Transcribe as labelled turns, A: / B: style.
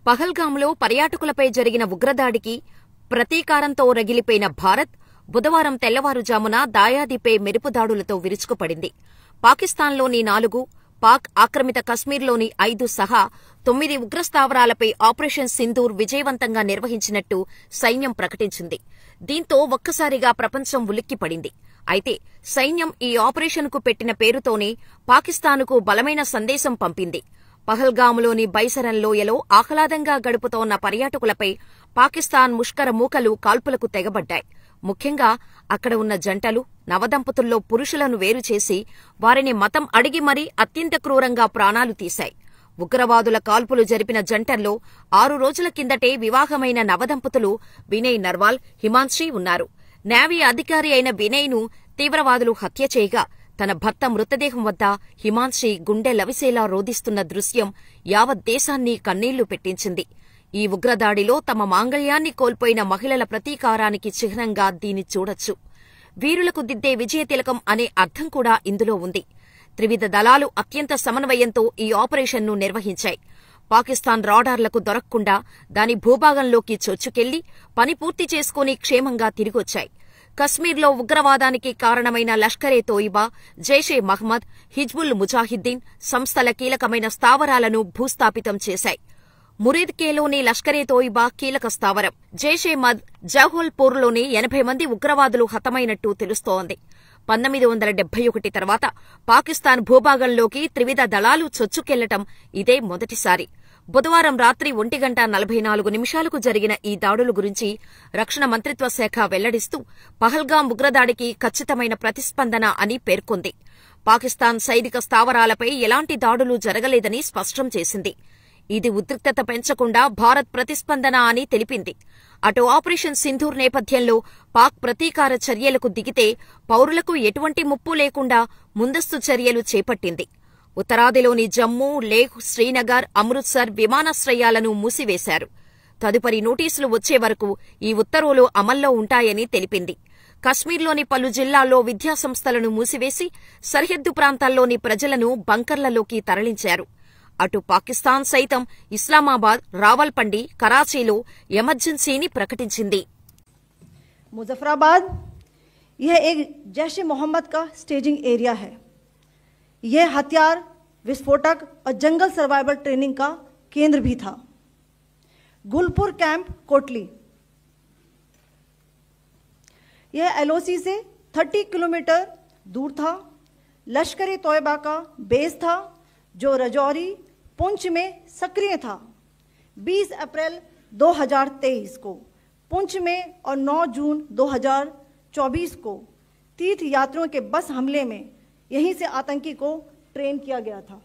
A: పహల్గాంలో పర్యాటకులపై జరిగిన ఉగ్రదాడికి ప్రతీకారంతో రగిలిపోయిన భారత్ బుధవారం తెల్లవారుజామున దాయాదిపై మెరుపుదాడులతో విరుచుకుపడింది. పాకిస్తాన్లోని 4, పాక్ ఆక్రమిత కశ్మీర్లోని 5 సహా 9 ఉగ్రస్థావరాలపై ఆపరేషన్ సింధూర్ విజయవంతంగా నిర్వహించినట్టు సైన్యం ప్రకటించింది. దీంతో ఒక్కసారిగా ప్రపంచం ఉలిక్కిపడింది. అయితే సైన్యం ఈ ఆపరేషన్కు పెట్టిన పేరుతోనే పాకిస్తాన్కు బలమైన సందేశం పంపింది. పహల్గాములోని బైసరన్ లోయలో ఆహ్లాదంగా గడుపుతోన్న పర్యాటకులపై పాకిస్తాన్ ముష్కర మూకలు కాల్పులకు తెగబడ్డాయి. ముఖ్యంగా అక్కడ ఉన్న జంటలు, నవదంపతుల్లో పురుషులను వేరుచేసి వారిని మతం అడిగి మరీ అత్యంత క్రూరంగా ప్రాణాలు తీశాయి. ఉగ్రవాదుల కాల్పులు జరిపిన జంటల్లో 6 రోజుల కిందటే వివాహమైన నవదంపతులు వినయ్ నర్వాల్, హిమాన్షి ఉన్నారు. నేవీ అధికారి అయిన వినయ్ను తీవ్రవాదులు హత్య చేయగా తన భర్త మృతదేహం వద్ద హిమాన్షి గుండె లవిసేలా రోదిస్తున్న దృశ్యం యావత్ దేశాన్ని కన్నీళ్లు పెట్టించింది. ఈ ఉగ్రదాడిలో తమ మాంగళ్యాన్ని కోల్పోయిన మహిళల ప్రతీకారానికి చిహ్నంగా దీన్ని చూడొచ్చు. వీరులకు దిద్దే విజయతిలకం అనే అర్థం కూడా ఇందులో ఉంది. త్రివిధ దళాలు అత్యంత సమన్వయంతో ఈ ఆపరేషన్ను నిర్వహించాయి. పాకిస్తాన్ రాడార్లకు దొరక్కుండా దాని భూభాగంలోకి చొచ్చుకెళ్లి పని పూర్తి చేసుకుని క్షేమంగా తిరిగొచ్చాయి. కశ్మీర్లో ఉగ్రవాదానికి కారణమైన లష్కరే తోయిబా, జైషే మహ్మద్, హిజ్బుల్ ముజాహిద్దీన్ సంస్థల కీలకమైన స్థావరాలను భూస్థాపితం చేశాయి. మురీద్కేలోని లష్కరే తోయిబా కీలక స్థావరం, జైషే మద్ జౌహల్పూర్లోని 80 మంది ఉగ్రవాదులు హతమైనట్టు తెలుస్తోంది. 1971 తర్వాత పాకిస్తాన్ భూభాగంలోకి త్రివిధ దళాలు చొచ్చుకెళ్లటం ఇదే మొదటిసారి. బుధవారం రాత్రి 1:44 జరిగిన ఈ దాడుల గురించి రక్షణ మంత్రిత్వ శాఖ వెల్లడిస్తూ పహల్గాం ఉగ్రదాడికి ఖచ్చితమైన ప్రతిస్పందన అని పేర్కొంది. పాకిస్తాన్ సైనిక స్థావరాలపై ఎలాంటి దాడులు జరగలేదని స్పష్టం చేసింది. ఇది ఉద్రిక్తత పెంచకుండా భారత్ ప్రతిస్పందన అని తెలిపింది. అటు ఆపరేషన్ సింధూర్ నేపథ్యంలో పాక్ ప్రతీకార చర్యలకు దిగితే పౌరులకు ఎటువంటి ముప్పు లేకుండా ముందస్తు చర్యలు చేపట్టింది. ఉత్తరాదిలోని జమ్మూ, లేహ్, శ్రీనగర్, అమృత్సర్ విమానాశ్రయాలను మూసివేశారు. తదుపరి నోటీసులు వచ్చే వరకు ఈ ఉత్తర్వులు అమల్లో ఉంటాయని తెలిపింది. కశ్మీర్లోని పలు జిల్లాల్లో విద్యాసంస్థలను మూసివేసి సరిహద్దు ప్రాంతాల్లోని ప్రజలను బంకర్లలోకి తరలించారు. అటు పాకిస్తాన్ సైతం ఇస్లామాబాద్, రావల్పిండి, కరాచీలో ఎమర్జెన్సీని ప్రకటించింది.
B: मुजफ्फराबाद यह एक जैश ए मोहम्मद का स्टेजिंग एरिया है. यह हथियार, विस्फोटक और जंगल सर्वाइवल ट्रेनिंग का केंद्र भी था. गुलपुर कैंप कोटली यह एलओसी से 30 किलोमीटर दूर था. लश्कर ए तोयबा का बेस था जो रजौरी, पुंछ में सक्रिय था. 20 अप्रैल 2023 को पुंछ में और 9 जून 2024 को तीर्थ यात्रियों के बस हमले में यहीं से आतंकी को ट्रेन किया गया था.